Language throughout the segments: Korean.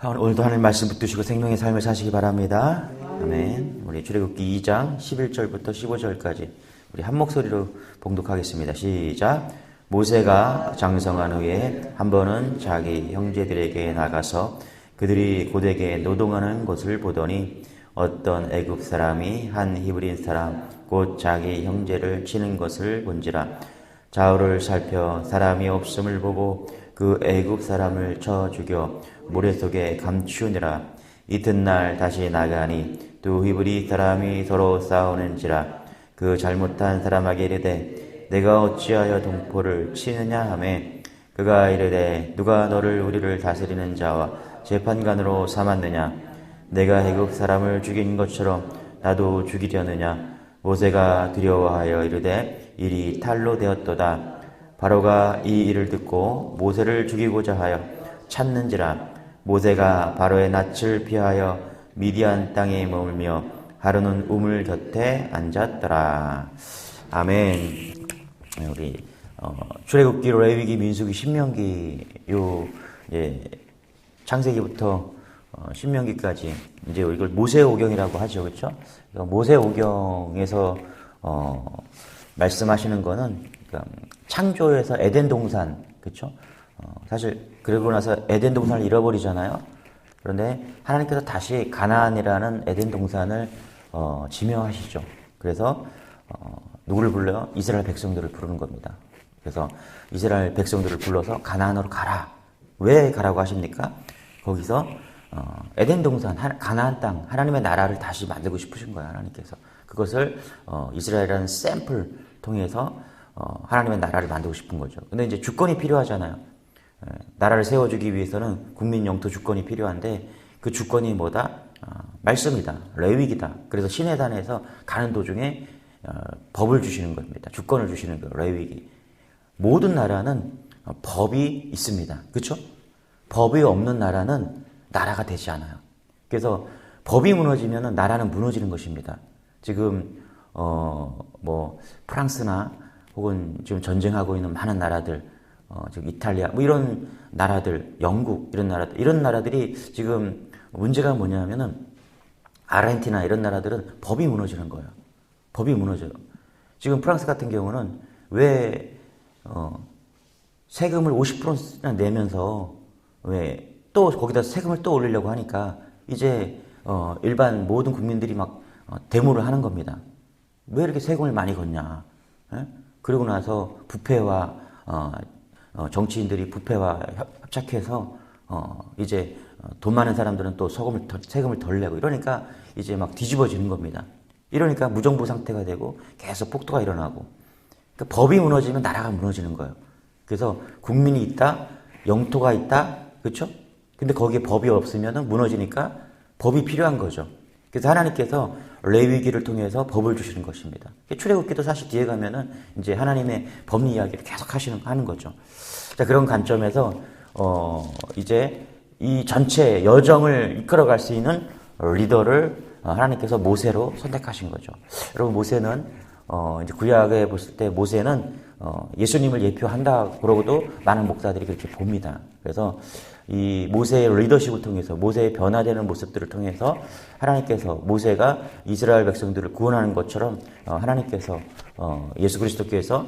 오늘도 하나님 말씀 붙드시고 생명의 삶을 사시기 바랍니다. 아멘. 우리 출애굽기 2장 11절부터 15절까지 우리 한 목소리로 봉독하겠습니다. 시작. 모세가 장성한 후에 한 번은 자기 형제들에게 나가서 그들이 고되게 노동하는 것을 보더니 어떤 애굽 사람이 한 히브리인 사람 곧 자기 형제를 치는 것을 본지라. 좌우를 살펴 사람이 없음을 보고 그 애굽 사람을 쳐 죽여 모래 속에 감추니라. 이튿날 다시 나가니 두 히브리 사람이 서로 싸우는지라. 그 잘못한 사람에게 이르되 내가 어찌하여 동포를 치느냐 하매 그가 이르되 누가 너를 우리를 다스리는 자와 재판관으로 삼았느냐. 내가 애굽 사람을 죽인 것처럼 나도 죽이려느냐. 모세가 두려워하여 이르되 일이 탈로 되었도다. 바로가 이 일을 듣고 모세를 죽이고자 하여 찾는지라. 모세가 바로의 낯을 피하여 미디안 땅에 머물며 하루는 우물 곁에 앉았더라. 아멘. 우리 출애굽기, 레위기, 민수기, 신명기 창세기부터 신명기까지 이제 이걸 모세오경이라고 하죠, 그렇죠? 모세오경에서 말씀하시는 거는 그러니까 창조에서 에덴 동산, 그렇죠? 사실 그러고 나서 에덴 동산을 잃어버리잖아요. 그런데 하나님께서 다시 가나안이라는 에덴 동산을 지명하시죠. 그래서 누구를 불러요? 이스라엘 백성들을 부르는 겁니다. 그래서 이스라엘 백성들을 불러서 가나안으로 가라. 왜 가라고 하십니까? 거기서 에덴 동산, 가나안 땅, 하나님의 나라를 다시 만들고 싶으신 거예요. 하나님께서. 그것을 이스라엘이라는 샘플 통해서 하나님의 나라를 만들고 싶은 거죠. 근데 이제 주권이 필요하잖아요. 나라를 세워주기 위해서는 국민 영토 주권이 필요한데 그 주권이 뭐다? 말씀이다. 레위기다. 그래서 시내단에서 가는 도중에 법을 주시는 겁니다. 주권을 주시는 거예요. 레위기. 모든 나라는 법이 있습니다. 그렇죠? 법이 없는 나라는 나라가 되지 않아요. 그래서 법이 무너지면 나라는 무너지는 것입니다. 지금 프랑스나 혹은 지금 전쟁하고 있는 많은 나라들, 지금 이탈리아, 이런 나라들, 영국, 이런 나라들이 지금 문제가 뭐냐면은 아르헨티나 이런 나라들은 법이 무너지는 거예요. 법이 무너져요. 지금 프랑스 같은 경우는 왜, 세금을 50%나 내면서 왜 또 거기다 세금을 또 올리려고 하니까 이제, 일반 모든 국민들이 막 데모를 하는 겁니다. 왜 이렇게 세금을 많이 걷냐. 예? 그러고 나서 부패와, 정치인들이 부패와 협착해서 이제 돈 많은 사람들은 또 세금을 덜 내고 이러니까 이제 막 뒤집어지는 겁니다. 이러니까 무정부 상태가 되고 계속 폭도가 일어나고 그러니까 법이 무너지면 나라가 무너지는 거예요. 그래서 국민이 있다, 영토가 있다, 그렇죠? 근데 거기에 법이 없으면 무너지니까 법이 필요한 거죠. 그래서 하나님께서 레위기를 통해서 법을 주시는 것입니다. 출애굽기도 사실 뒤에 가면은 이제 하나님의 법리 이야기를 계속 하는 거죠. 자, 그런 관점에서 이제 이 전체 여정을 이끌어갈 수 있는 리더를 하나님께서 모세로 선택하신 거죠. 여러분, 모세는 이제 구약에 봤을 때 모세는 예수님을 예표한다 그러고도 많은 목사들이 그렇게 봅니다. 그래서 이 모세의 리더십을 통해서 모세의 변화되는 모습들을 통해서 하나님께서 모세가 이스라엘 백성들을 구원하는 것처럼 하나님께서 예수 그리스도께서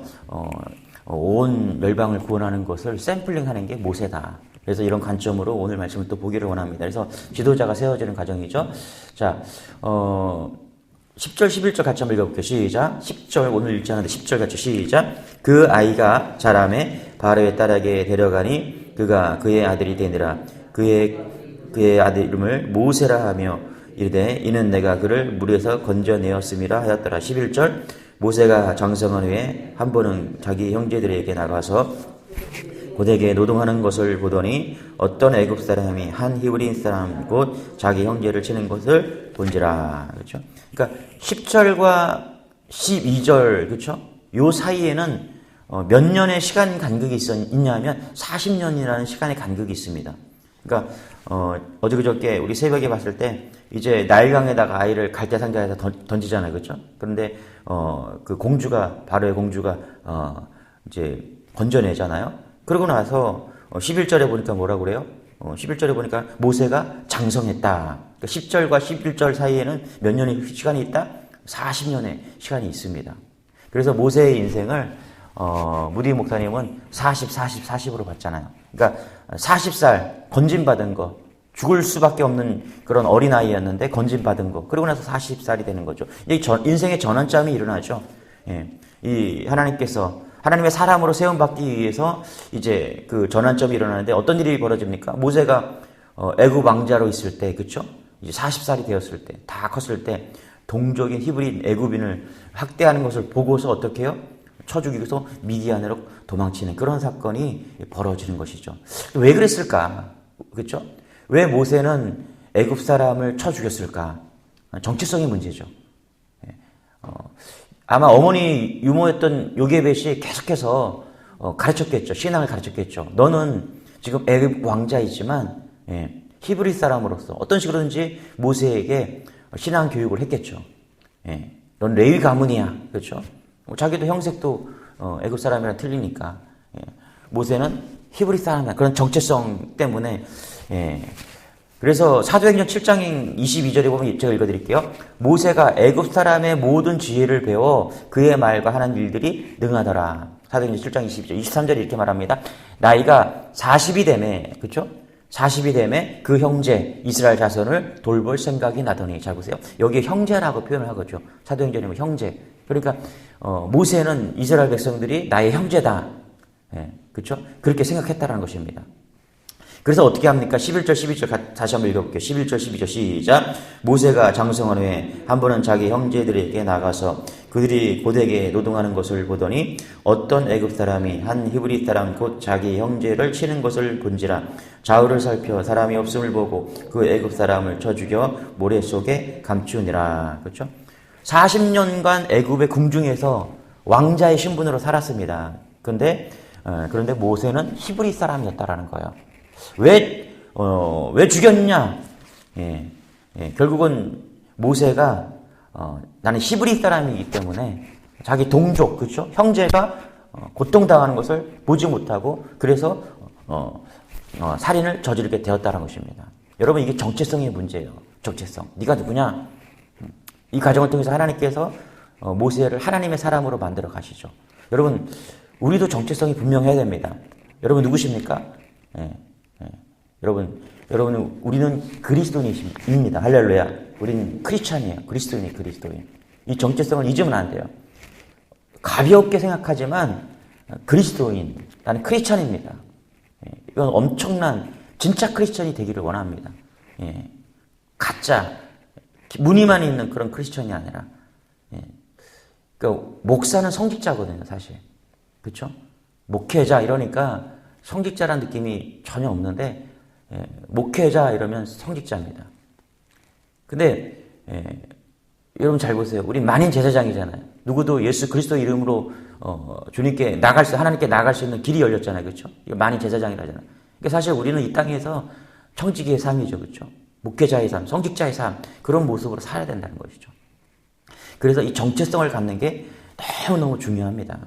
온 멸방을 구원하는 것을 샘플링하는 게 모세다. 그래서 이런 관점으로 오늘 말씀을 또 보기를 원합니다. 그래서 지도자가 세워지는 과정이죠. 자, 10절, 11절 같이 한번 읽어볼게요. 시작. 10절, 오늘 읽지 않았는데 10절 같이 시작. 그 아이가 자라매 바로의 딸에게 데려가니 그가 그의 아들이 되니라. 그의 아들 이름을 모세라 하며 이르되 이는 내가 그를 물에서 건져내었음이라 하였더라. 11절. 모세가 장성한 후에 한 번은 자기 형제들에게 나가서 고되게 노동하는 것을 보더니 어떤 애굽 사람이 한 히브리인 사람 곧 자기 형제를 치는 것을 본지라. 그렇죠? 그러니까 10절과 12절, 그렇죠? 요 사이에는 몇 년의 시간 간격이 있냐면 40년이라는 시간의 간격이 있습니다. 그러니까 어제 그저께 우리 새벽에 봤을 때 이제 나일강에다가 아이를 갈대상자에서 던지잖아요, 그렇죠? 그런데 그 공주가 바로의 공주가 이제 건져내잖아요. 그러고 나서 11절에 보니까 뭐라고 그래요? 11절에 보니까 모세가 장성했다. 그러니까 10절과 11절 사이에는 몇 년의 시간이 있다? 40년의 시간이 있습니다. 그래서 모세의 인생을 무디 목사님은 40, 40, 40으로 봤잖아요. 그러니까 40살 건진받은 거, 죽을 수밖에 없는 그런 어린아이였는데 건진받은 거, 그러고 나서 40살이 되는 거죠. 인생의 전환점이 일어나죠. 예. 이 하나님의 사람으로 세움받기 위해서 이제 그 전환점이 일어나는데 어떤 일이 벌어집니까? 모세가 애굽 왕자로 있을 때, 그쵸? 이제 40살이 되었을 때, 다 컸을 때 동족인 히브리인 애굽인을 학대하는 것을 보고서 어떻게 해요? 쳐 죽이고서 미디안으로 도망치는 그런 사건이 벌어지는 것이죠. 왜 그랬을까? 그렇죠? 왜 모세는 애굽 사람을 쳐 죽였을까? 정치성의 문제죠. 아마 어머니 유모였던 요게벳이 계속해서 가르쳤겠죠. 신앙을 가르쳤겠죠. 너는 지금 애굽 왕자이지만 히브리 사람으로서 어떤 식으로든지 모세에게 신앙 교육을 했겠죠. 넌 레위 가문이야. 그렇죠? 자기도 형색도 애굽 사람이랑 틀리니까. 모세는 히브리 사람이야. 그런 정체성 때문에. 그래서 사도행전 7장 22절에 보면 제가 읽어드릴게요. 모세가 애굽 사람의 모든 지혜를 배워 그의 말과 하는 일들이 능하더라. 사도행전 7장 22절, 23절에 이렇게 말합니다. 나이가 40이 되매, 그렇죠? 40이 되매 그 형제 이스라엘 자손을 돌볼 생각이 나더니. 잘 보세요. 여기에 형제라고 표현을 하거죠. 사도행전에 보면 형제. 그러니까 모세는 이스라엘 백성들이 나의 형제다. 그렇죠? 그렇게 생각했다라는 것입니다. 그래서 어떻게 합니까? 11절, 12절 다시 한번 읽어볼게요. 11절, 12절 시작. 모세가 장성한 후에 한 번은 자기 형제들에게 나가서 그들이 고되게 노동하는 것을 보더니 어떤 애굽 사람이 한 히브리 사람 곧 자기 형제를 치는 것을 본지라. 좌우를 살펴 사람이 없음을 보고 그 애굽 사람을 쳐 죽여 모래 속에 감추니라. 그렇죠? 40년간 애굽의 궁중에서 왕자의 신분으로 살았습니다. 그런데 모세는 히브리 사람이었다라는 거예요. 왜 죽였냐? 결국은 모세가 나는 히브리 사람이기 때문에 자기 동족, 그렇죠? 형제가 고통당하는 것을 보지 못하고 그래서 살인을 저지르게 되었다는 것입니다. 여러분, 이게 정체성의 문제예요. 정체성. 네가 누구냐? 이 과정을 통해서 하나님께서 모세를 하나님의 사람으로 만들어 가시죠. 여러분, 우리도 정체성이 분명해야 됩니다. 여러분 누구십니까? 여러분, 우리는 그리스도인입니다. 할렐루야. 우리는 크리스찬이에요. 그리스도인. 이 정체성을 잊으면 안 돼요. 가볍게 생각하지만 그리스도인, 나는 크리스찬입니다. 이건 엄청난 진짜 크리스찬이 되기를 원합니다. 가짜 무늬만 있는 그런 크리스찬이 아니라. 그러니까 목사는 성직자거든요, 사실. 그렇죠? 목회자 이러니까 성직자라는 느낌이 전혀 없는데 목회자 이러면 성직자입니다. 근데 여러분 잘 보세요. 우리 만인 제사장이잖아요. 누구도 예수 그리스도 이름으로 주님께 하나님께 나갈 수 있는 길이 열렸잖아요. 그렇죠? 이거 만인 제사장이라잖아요. 그러니까 사실 우리는 이 땅에서 청지기의 삶이죠. 그렇죠? 목회자의 삶, 성직자의 삶, 그런 모습으로 살아야 된다는 것이죠. 그래서 이 정체성을 갖는 게 너무너무 중요합니다.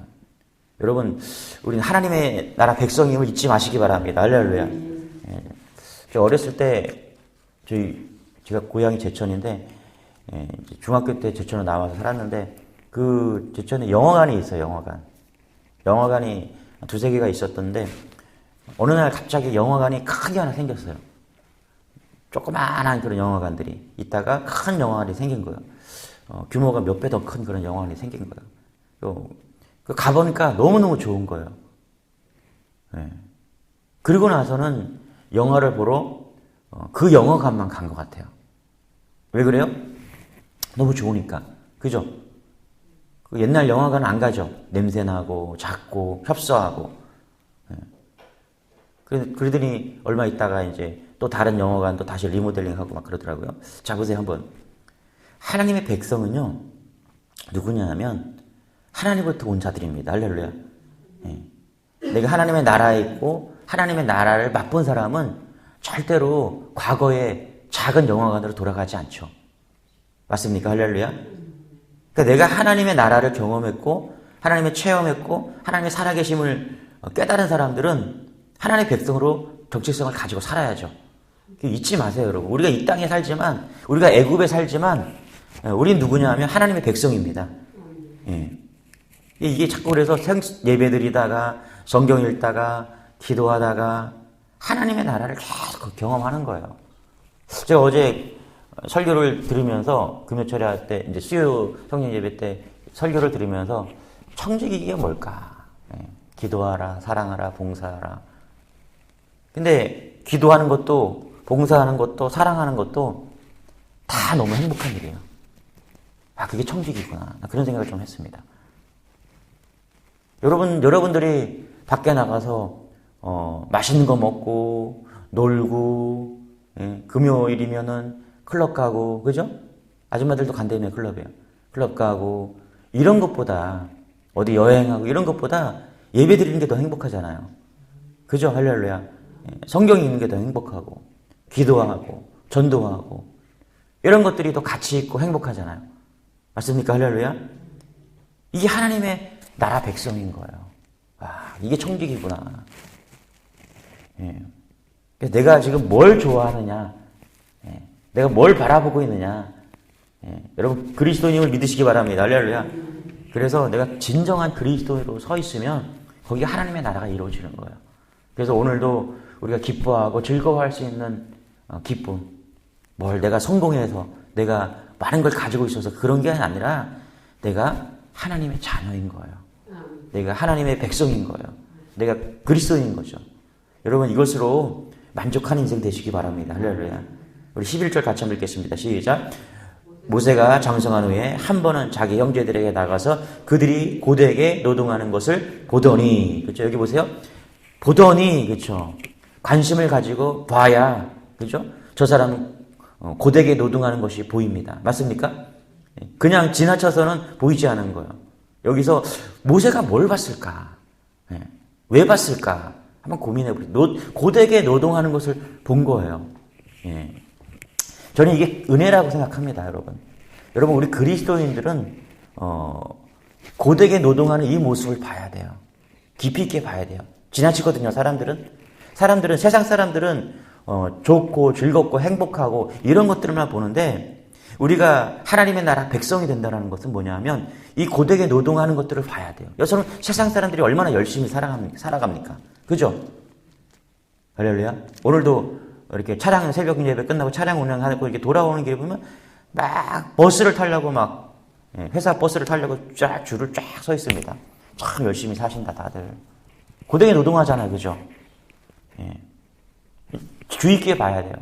여러분, 우리는 하나님의 나라 백성임을 잊지 마시기 바랍니다. 할렐루야. 저 어렸을 때, 제가 고향이 제천인데, 중학교 때 제천으로 나와서 살았는데, 그 제천에 영화관이 있어요, 영화관. 영화관이 두세 개가 있었던데, 어느 날 갑자기 영화관이 크게 하나 생겼어요. 조그마한 그런 영화관들이 있다가 큰 영화관이 생긴 거예요. 규모가 몇 배 더 큰 그런 영화관이 생긴 거예요. 가보니까 너무너무 좋은 거예요. 그리고 나서는 영화를 보러 그 영화관만 간 것 같아요. 왜 그래요? 너무 좋으니까. 그죠? 그 옛날 영화관은 안 가죠. 냄새나고 작고 협소하고. 그러더니 얼마 있다가 이제 또 다른 영화관도 다시 리모델링하고 막 그러더라고요. 자, 보세요 한번. 하나님의 백성은요, 누구냐 하면 하나님부터 온 자들입니다. 할렐루야. 내가 하나님의 나라에 있고 하나님의 나라를 맛본 사람은 절대로 과거의 작은 영화관으로 돌아가지 않죠. 맞습니까? 할렐루야. 그러니까 내가 하나님의 나라를 경험했고 하나님의 체험했고 하나님의 살아계심을 깨달은 사람들은 하나님의 백성으로 정체성을 가지고 살아야죠. 잊지 마세요, 여러분. 우리가 이 땅에 살지만, 우리가 애굽에 살지만, 우린 누구냐 하면 하나님의 백성입니다. 예. 이게 자꾸 그래서 예배 드리다가, 성경 읽다가, 기도하다가, 하나님의 나라를 계속 경험하는 거예요. 제가 어제 설교를 들으면서, 금요철에 할 때, 이제 수요 성령 예배 때 설교를 들으면서, 청지기 이게 뭘까? 예. 기도하라, 사랑하라, 봉사하라. 근데 기도하는 것도, 봉사하는 것도, 사랑하는 것도 다 너무 행복한 일이에요. 아, 그게 청지기구나. 그런 생각을 좀 했습니다. 여러분들이 밖에 나가서, 맛있는 거 먹고, 놀고, 예, 금요일이면은 클럽 가고, 그죠? 아줌마들도 간다며 클럽이에요. 클럽 가고, 이런 것보다, 어디 여행하고, 이런 것보다 예배 드리는 게 더 행복하잖아요. 그죠? 할렐루야. 예, 성경 읽는 게 더 행복하고, 기도하고, 전도하고, 이런 것들이 더 가치 있고 행복하잖아요. 맞습니까? 할렐루야. 이게 하나님의 나라 백성인 거예요. 아, 이게 청지기구나. 예. 그래서 내가 지금 뭘 좋아하느냐, 예. 내가 뭘 바라보고 있느냐, 예. 여러분 그리스도인을 믿으시기 바랍니다. 할렐루야. 그래서 내가 진정한 그리스도인으로 서 있으면 거기가 하나님의 나라가 이루어지는 거예요. 그래서 오늘도 우리가 기뻐하고 즐거워할 수 있는 기쁨, 뭘 내가 성공해서 내가 많은 걸 가지고 있어서 그런 게 아니라 내가 하나님의 자녀인 거예요. 내가 하나님의 백성인 거예요. 내가 그리스도인인 거죠. 여러분 이것으로 만족한 인생 되시기 바랍니다. 할렐루야. 우리 11절 같이 한번 읽겠습니다. 시작. 모세가 장성한 후에 한 번은 자기 형제들에게 나가서 그들이 고되게 노동하는 것을 보더니, 그렇죠? 여기 보세요. 보더니, 그렇죠? 관심을 가지고 봐야, 그렇죠? 저 사람은 고되게 노동하는 것이 보입니다. 맞습니까? 그냥 지나쳐서는 보이지 않은 거예요. 여기서 모세가 뭘 봤을까? 왜 봤을까? 한번 고민해 보세요. 고되게 노동하는 것을 본 거예요. 예. 저는 이게 은혜라고 생각합니다, 여러분. 여러분, 우리 그리스도인들은 고되게 노동하는 이 모습을 봐야 돼요. 깊이 있게 봐야 돼요. 지나치거든요, 사람들은 세상 사람들은 좋고 즐겁고 행복하고 이런 것들만 보는데 우리가 하나님의 나라 백성이 된다는 것은 뭐냐 하면 이 고되게 노동하는 것들을 봐야 돼요. 여러분 세상 사람들이 얼마나 열심히 살아갑니까? 그죠? 할렐루야. 오늘도 이렇게 새벽 예배 끝나고 차량 운행하고 이렇게 돌아오는 길에 보면 막 버스를 타려고 회사 버스를 타려고 줄을 쫙 서 있습니다. 참 열심히 사신다 다들. 고되게 노동하잖아요. 그죠? 예. 주의 깊게 봐야 돼요.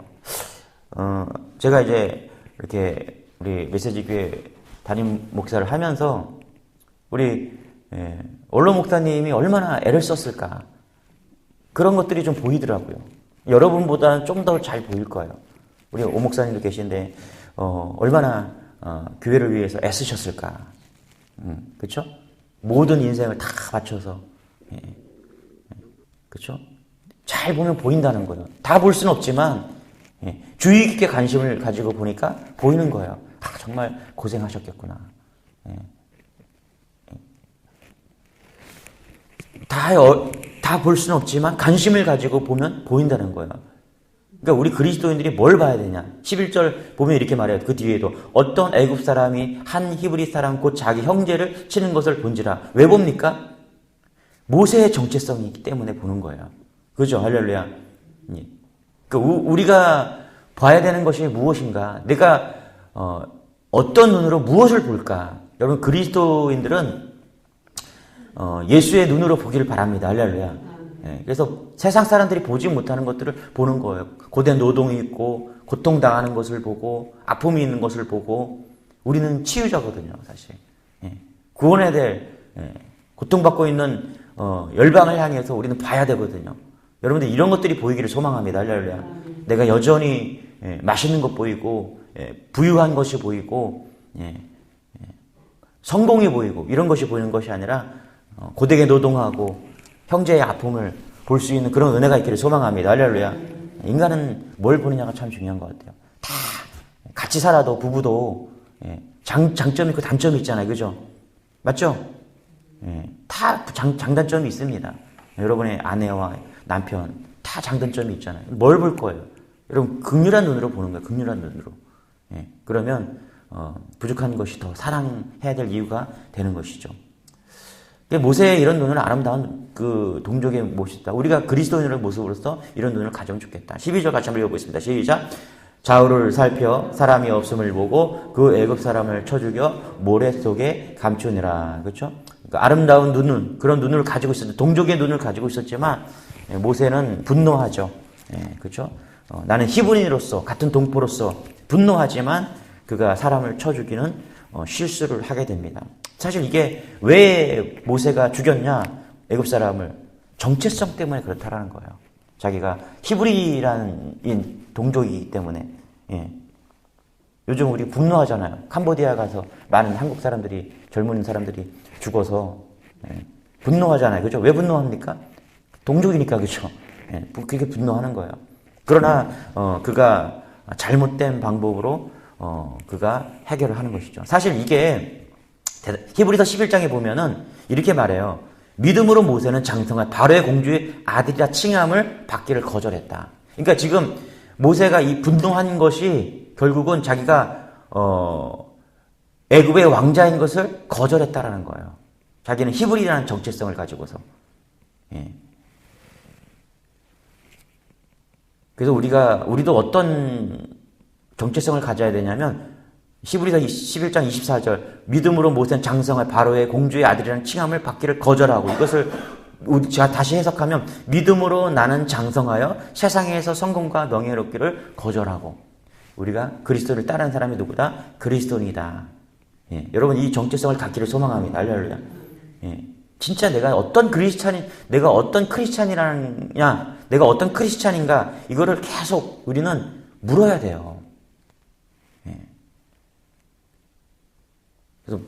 제가 이제 이렇게 우리 메시지 교회 담임 목사를 하면서 우리 언론 목사님이 얼마나 애를 썼을까 그런 것들이 좀 보이더라고요. 여러분보다는 좀 더 잘 보일 거예요. 우리 오 목사님도 계신데 얼마나 교회를 위해서 애쓰셨을까. 그렇죠? 모든 인생을 다 바쳐서 그렇죠? 잘 보면 보인다는 거예요. 다 볼 수는 없지만 주의 깊게 관심을 가지고 보니까 보이는 거예요. 아, 정말 고생하셨겠구나. 다 볼 수는 없지만 관심을 가지고 보면 보인다는 거예요. 그러니까 우리 그리스도인들이 뭘 봐야 되냐. 11절 보면 이렇게 말해요. 그 뒤에도 어떤 애굽 사람이 한 히브리 사람 곧 자기 형제를 치는 것을 본지라. 왜 봅니까? 모세의 정체성이 있기 때문에 보는 거예요. 그죠? 할렐루야. 그러니까 우리가 봐야 되는 것이 무엇인가? 내가 어떤 눈으로 무엇을 볼까? 여러분 그리스도인들은 예수의 눈으로 보기를 바랍니다. 할렐루야. 그래서 세상 사람들이 보지 못하는 것들을 보는 거예요. 고된 노동이 있고 고통당하는 것을 보고 아픔이 있는 것을 보고 우리는 치유자거든요. 사실. 구원해야 될 고통받고 있는 열방을 향해서 우리는 봐야 되거든요. 여러분들 이런 것들이 보이기를 소망합니다. 할렐루야. 내가 여전히 맛있는 것 보이고 부유한 것이 보이고 성공이 보이고 이런 것이 보이는 것이 아니라 고되게 노동하고 형제의 아픔을 볼 수 있는 그런 은혜가 있기를 소망합니다. 할렐루야. 인간은 뭘 보느냐가 참 중요한 것 같아요. 다 같이 살아도 부부도 장점이 있고 단점이 있잖아요. 그죠? 맞죠? 다 장단점이 있습니다. 여러분의 아내와 남편 다 장단점이 있잖아요. 뭘 볼 거예요? 여러분 극률한 눈으로 보는 거예요. 극률한 눈으로. 예, 그러면 부족한 것이 더 사랑해야 될 이유가 되는 것이죠. 모세의 이런 눈은 아름다운 그 동족의 모습이다. 우리가 그리스도인의 모습으로서 이런 눈을 가져오면 좋겠다. 12절 같이 한번 읽어보겠습니다. 시작. 좌우를 살펴 사람이 없음을 보고 그 애굽 사람을 쳐 죽여 모래 속에 감추니라. 그렇죠? 그러니까 아름다운 눈은 그런 눈을 가지고 있었는데 동족의 눈을 가지고 있었지만 모세는 분노하죠. 예, 그렇죠? 나는 히브리인으로서 같은 동포로서 분노하지만 그가 사람을 쳐 죽이는 실수를 하게 됩니다. 사실 이게 왜 모세가 죽였냐? 애굽 사람을 정체성 때문에 그렇다라는 거예요. 자기가 히브리라는 동족이기 때문에. 예. 요즘 우리 분노하잖아요. 캄보디아 가서 많은 한국 사람들이 젊은 사람들이 죽어서 분노하잖아요. 그죠? 왜 분노합니까? 동족이니까 그죠? 예. 그게 분노하는 거예요. 그러나 그가 잘못된 방법으로 그가 해결을 하는 것이죠. 사실 이게 히브리서 11장에 보면은 이렇게 말해요. 믿음으로 모세는 장성한 바로의 공주의 아들이라 칭함을 받기를 거절했다. 그러니까 지금 모세가 이 분노한 것이 결국은 자기가 애굽의 왕자인 것을 거절했다라는 거예요. 자기는 히브리라는 정체성을 가지고서. 예. 그래서 우리도 어떤 정체성을 가져야 되냐면 히브리서 11장 24절 믿음으로 모세는 장성할 바로의 공주의 아들이라는 칭함을 받기를 거절하고 이것을 제가 다시 해석하면 믿음으로 나는 장성하여 세상에서 성공과 명예롭기를 거절하고 우리가 그리스도를 따르는 사람이 누구다? 그리스도인이다. 예, 여러분 이 정체성을 갖기를 소망합니다. 할렐루야. 예, 진짜 내가 어떤 크리스찬이라냐, 내가 어떤 크리스찬인가 이거를 계속 우리는 물어야 돼요. 예. 그래서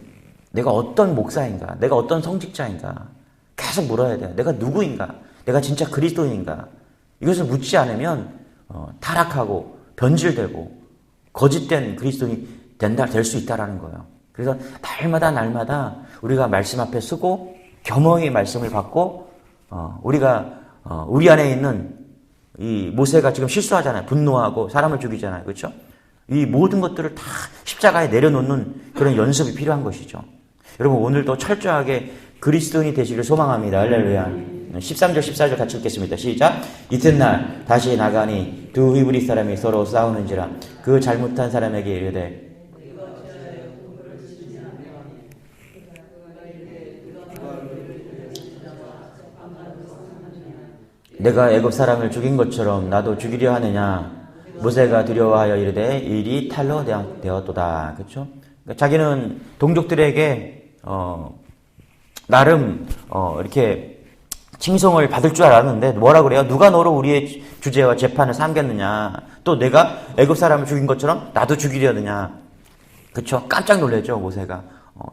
내가 어떤 목사인가, 내가 어떤 성직자인가 계속 물어야 돼요. 내가 누구인가, 내가 진짜 그리스도인인가 이것을 묻지 않으면 타락하고 변질되고 거짓된 그리스도인이 될 수 있다라는 거예요. 그래서 날마다 우리가 말씀 앞에 서고 겸허히 말씀을 받고 우리가 우리 안에 있는 이 모세가 지금 실수하잖아요. 분노하고 사람을 죽이잖아요. 그렇죠? 이 모든 것들을 다 십자가에 내려놓는 그런 연습이 필요한 것이죠. 여러분 오늘도 철저하게 그리스도인이 되시기를 소망합니다. 할렐루야. 13절 14절 같이 읽겠습니다. 시작. 이튿날 다시 나가니 두 히브리 사람이 서로 싸우는지라 그 잘못한 사람에게 이르되 내가 애굽 사람을 죽인 것처럼 나도 죽이려 하느냐. 모세가 두려워하여 이르되 일이 탈로 되었도다. 그렇죠? 그러니까 자기는 동족들에게 나름 이렇게 칭송을 받을 줄 알았는데 뭐라 그래요? 누가 너로 우리의 주제와 재판을 삼겠느냐? 또 내가 애굽 사람을 죽인 것처럼 나도 죽이려느냐? 그렇죠? 깜짝 놀랐죠 모세가.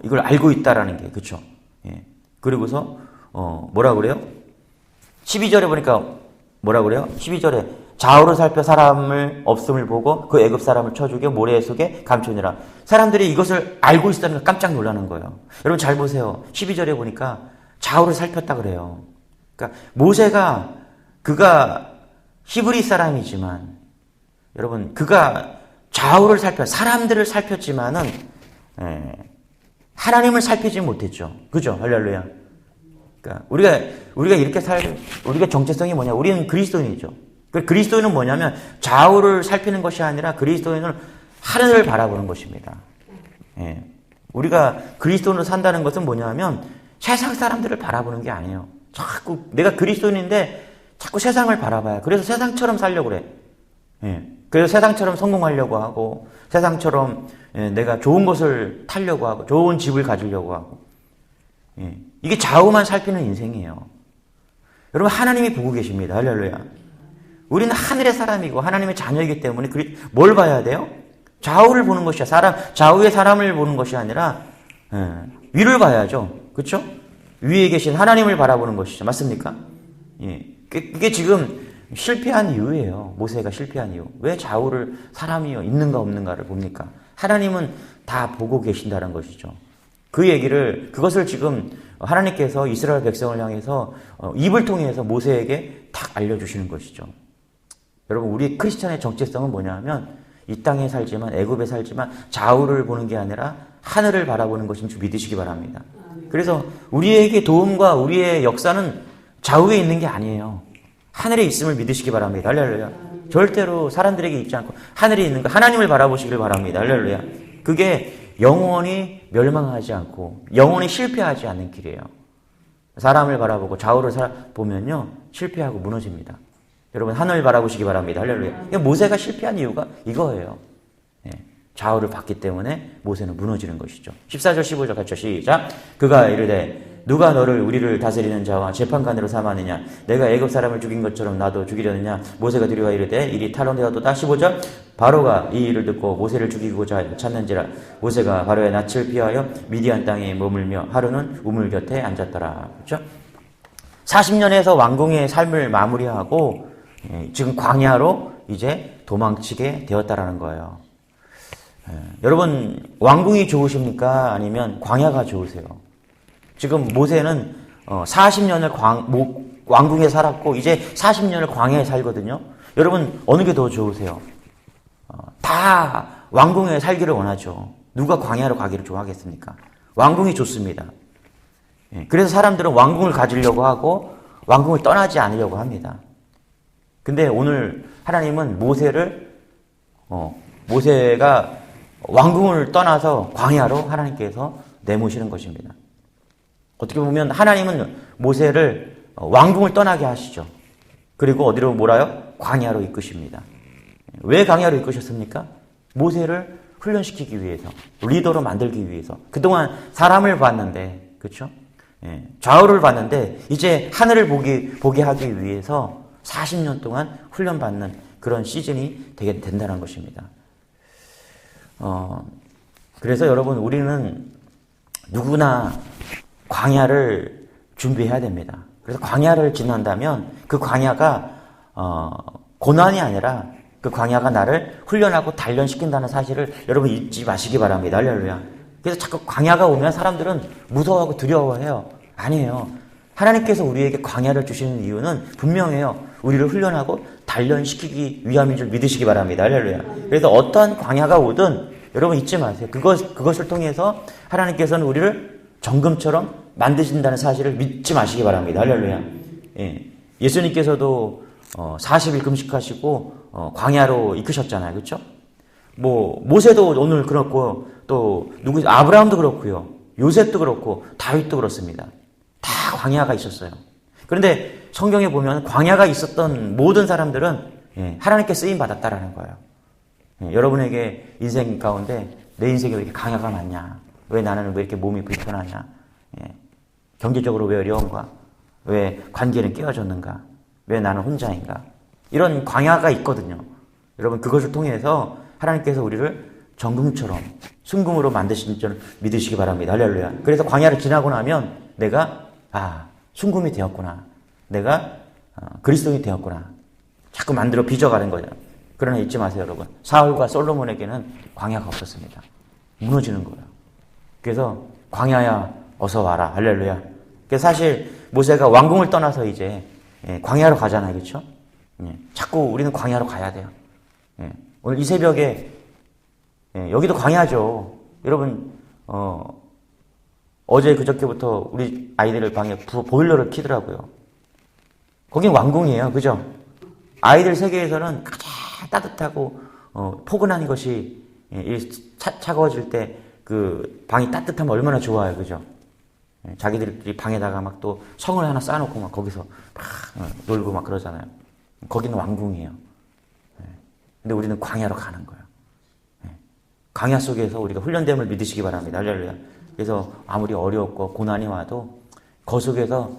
이걸 알고 있다라는 게 그렇죠? 예. 그리고서 뭐라 그래요? 12절에 보니까 뭐라 그래요? 12절에 좌우를 살펴 사람을 없음을 보고 그 애굽 사람을 쳐 죽여 모래 속에 감추니라. 사람들이 이것을 알고 있다는 걸 깜짝 놀라는 거예요. 여러분 잘 보세요. 12절에 보니까 좌우를 살폈다 그래요. 그러니까 모세가 그가 히브리 사람이지만 여러분 그가 좌우를 사람들을 살폈지만은 하나님을 살피지 못했죠. 그죠? 할렐루야. 그러니까 우리가 정체성이 뭐냐? 우리는 그리스도인이죠. 그리스도인은 뭐냐면 좌우를 살피는 것이 아니라 그리스도인은 하늘을 바라보는 것입니다. 예. 우리가 그리스도인으로 산다는 것은 뭐냐면 세상 사람들을 바라보는 게 아니에요. 자꾸 내가 그리스도인인데 자꾸 세상을 바라봐요. 그래서 세상처럼 살려고 그래. 예. 그래서 세상처럼 성공하려고 하고 세상처럼 내가 좋은 것을 타려고 하고 좋은 집을 가지려고 하고 예. 이게 좌우만 살피는 인생이에요. 여러분 하나님이 보고 계십니다. 할렐루야. 우리는 하늘의 사람이고 하나님의 자녀이기 때문에 뭘 봐야 돼요? 좌우를 보는 것이야. 좌우의 사람을 보는 것이 아니라 위를 봐야죠. 그렇죠? 위에 계신 하나님을 바라보는 것이죠. 맞습니까? 예. 이게 지금 실패한 이유예요. 모세가 실패한 이유. 왜 좌우를 사람이 있는가 없는가를 봅니까? 하나님은 다 보고 계신다는 것이죠. 그것을 지금 하나님께서 이스라엘 백성을 향해서 입을 통해서 모세에게 딱 알려주시는 것이죠. 여러분, 우리 크리스천의 정체성은 뭐냐 하면 이 땅에 살지만, 애굽에 살지만 좌우를 보는 게 아니라 하늘을 바라보는 것인 줄 믿으시기 바랍니다. 그래서 우리에게 도움과 우리의 역사는 좌우에 있는 게 아니에요. 하늘에 있음을 믿으시기 바랍니다. 할렐루야. 절대로 사람들에게 있지 않고 하늘에 있는 거, 하나님을 바라보시길 바랍니다. 할렐루야. 그게 영원히 멸망하지 않고 영원히 실패하지 않는 길이에요. 사람을 바라보고 좌우를 보면요, 실패하고 무너집니다. 여러분, 하늘을 바라보시기 바랍니다. 할렐루야. 모세가 실패한 이유가 이거예요. 좌우를 봤기 때문에 모세는 무너지는 것이죠. 14절 15절 같이 시작. 그가 이르되 누가 너를 우리를 다스리는 자와 재판관으로 삼았느냐? 내가 애굽 사람을 죽인 것처럼 나도 죽이려느냐? 모세가 두려워 이르되 일이 탄로되었도다. 15절. 바로가 이 일을 듣고 모세를 죽이고자 찾는지라. 모세가 바로의 낯을 피하여 미디안 땅에 머물며 하루는 우물 곁에 앉았더라. 그렇죠? 40년에서 왕궁의 삶을 마무리하고 지금 광야로 이제 도망치게 되었다라는 거예요. 여러분, 왕궁이 좋으십니까? 아니면 광야가 좋으세요? 지금 모세는 40년을 왕궁에 살았고 이제 40년을 광야에 살거든요. 여러분, 어느 게 더 좋으세요? 다 왕궁에 살기를 원하죠. 누가 광야로 가기를 좋아하겠습니까? 왕궁이 좋습니다. 그래서 사람들은 왕궁을 가지려고 하고 왕궁을 떠나지 않으려고 합니다. 근데 오늘 하나님은 모세가 왕궁을 떠나서 광야로 하나님께서 내모시는 것입니다. 어떻게 보면 하나님은 모세를 왕궁을 떠나게 하시죠. 그리고 어디로 몰아요? 광야로 이끄십니다. 왜 광야로 이끄셨습니까? 모세를 훈련시키기 위해서, 리더로 만들기 위해서. 그동안 사람을 봤는데, 그렇죠? 좌우를 봤는데 이제 하늘을 보게 하기 위해서 40년 동안 훈련받는 그런 시즌이 되게 된다는 것입니다. 그래서 여러분, 우리는 누구나 광야를 준비해야 됩니다. 그래서 광야를 지난다면 그 광야가 고난이 아니라 그 광야가 나를 훈련하고 단련시킨다는 사실을 여러분 잊지 마시기 바랍니다. 할렐루야. 그래서 자꾸 광야가 오면 사람들은 무서워하고 두려워해요. 아니에요. 하나님께서 우리에게 광야를 주시는 이유는 분명해요. 우리를 훈련하고 단련시키기 위함인 줄 믿으시기 바랍니다. 할렐루야. 그래서 어떠한 광야가 오든 여러분 잊지 마세요. 그것을 통해서 하나님께서는 우리를 정금처럼 만드신다는 사실을 믿지 마시기 바랍니다. 할렐루야. 예수님께서도 40일 금식하시고 광야로 이끄셨잖아요. 그렇죠? 모세도 오늘 그렇고 또 아브라함도 그렇고요. 요셉도 그렇고 다윗도 그렇습니다. 다 광야가 있었어요. 그런데 성경에 보면 광야가 있었던 모든 사람들은 하나님께 쓰임 받았다라는 거예요. 여러분에게 인생 가운데 내 인생에 왜 이렇게 광야가 많냐? 왜 나는 왜 이렇게 몸이 불편하냐? 경제적으로 왜 어려운가? 왜 관계는 깨어졌는가? 왜 나는 혼자인가? 이런 광야가 있거든요. 여러분, 그것을 통해서 하나님께서 우리를 정금처럼 순금으로 만드신 줄 믿으시기 바랍니다. 할렐루야. 그래서 광야를 지나고 나면 내가 순금이 되었구나. 내가 그리스도인이 되었구나. 자꾸 만들어 빚어가는 거예요. 그러나 잊지 마세요, 여러분. 사울과 솔로몬에게는 광야가 없었습니다. 무너지는 거예요. 그래서 광야야 어서 와라. 할렐루야. 그래서 사실 모세가 왕궁을 떠나서 이제 광야로 가잖아요. 그렇죠? 자꾸 우리는 광야로 가야 돼요. 오늘 이 새벽에 여기도 광야죠. 여러분, 어제 그저께부터 우리 아이들 방에 보일러를 켜더라고요. 거긴 왕궁이에요. 그죠? 아이들 세계에서는 가장 따뜻하고 포근한 것이 차가워질 때 그 방이 따뜻하면 얼마나 좋아요. 그죠? 자기들끼리 방에다가 막 또 성을 하나 쌓아놓고 막 거기서 막 놀고 막 그러잖아요. 거기는 왕궁이에요. 근데 우리는 광야로 가는 거예요. 광야 속에서 우리가 훈련됨을 믿으시기 바랍니다. 할렐루야. 그래서 아무리 어렵고 고난이 와도 그 속에서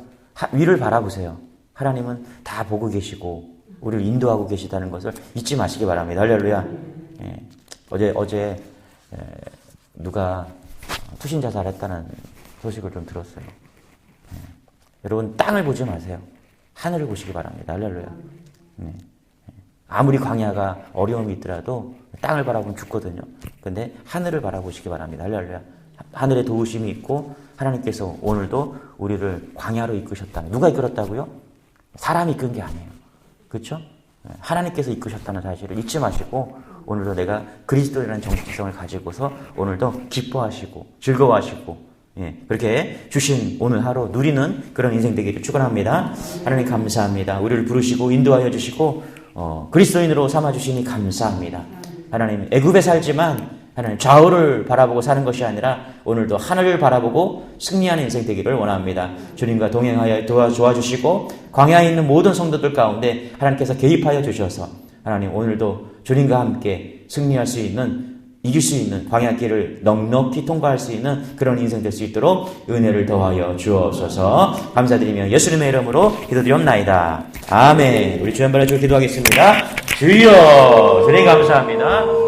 위를 바라보세요. 하나님은 다 보고 계시고 우리를 인도하고 계시다는 것을 잊지 마시기 바랍니다. 할렐루야. 어제 누가 투신 자살했다는 소식을 좀 들었어요. 여러분, 땅을 보지 마세요. 하늘을 보시기 바랍니다. 할렐루야. 아무리 광야가 어려움이 있더라도 땅을 바라보면 죽거든요. 근데 하늘을 바라보시기 바랍니다. 할렐루야. 하늘의 도우심이 있고 하나님께서 오늘도 우리를 광야로 이끄셨다. 누가 이끌었다고요? 사람이 이끈 게 아니에요. 그렇죠? 하나님께서 이끄셨다는 사실을 잊지 마시고 오늘도 내가 그리스도라는 정체성을 가지고서 오늘도 기뻐하시고 즐거워하시고 그렇게 주신 오늘 하루 누리는 그런 인생 되기를 축원합니다. 하나님 감사합니다. 우리를 부르시고 인도하여 주시고 그리스도인으로 삼아주시니 감사합니다. 하나님 애굽에 살지만 하나님 좌우를 바라보고 사는 것이 아니라 오늘도 하늘을 바라보고 승리하는 인생 되기를 원합니다. 주님과 동행하여 도와주시고 광야에 있는 모든 성도들 가운데 하나님께서 개입하여 주셔서 하나님 오늘도 주님과 함께 승리할 수 있는 이길 수 있는 광야길을 넉넉히 통과할 수 있는 그런 인생 될 수 있도록 은혜를 더하여 주옵소서. 감사드리며 예수님의 이름으로 기도드리옵나이다. 아멘. 우리 주여 한번 해주고 기도하겠습니다. 주여 주님 감사합니다.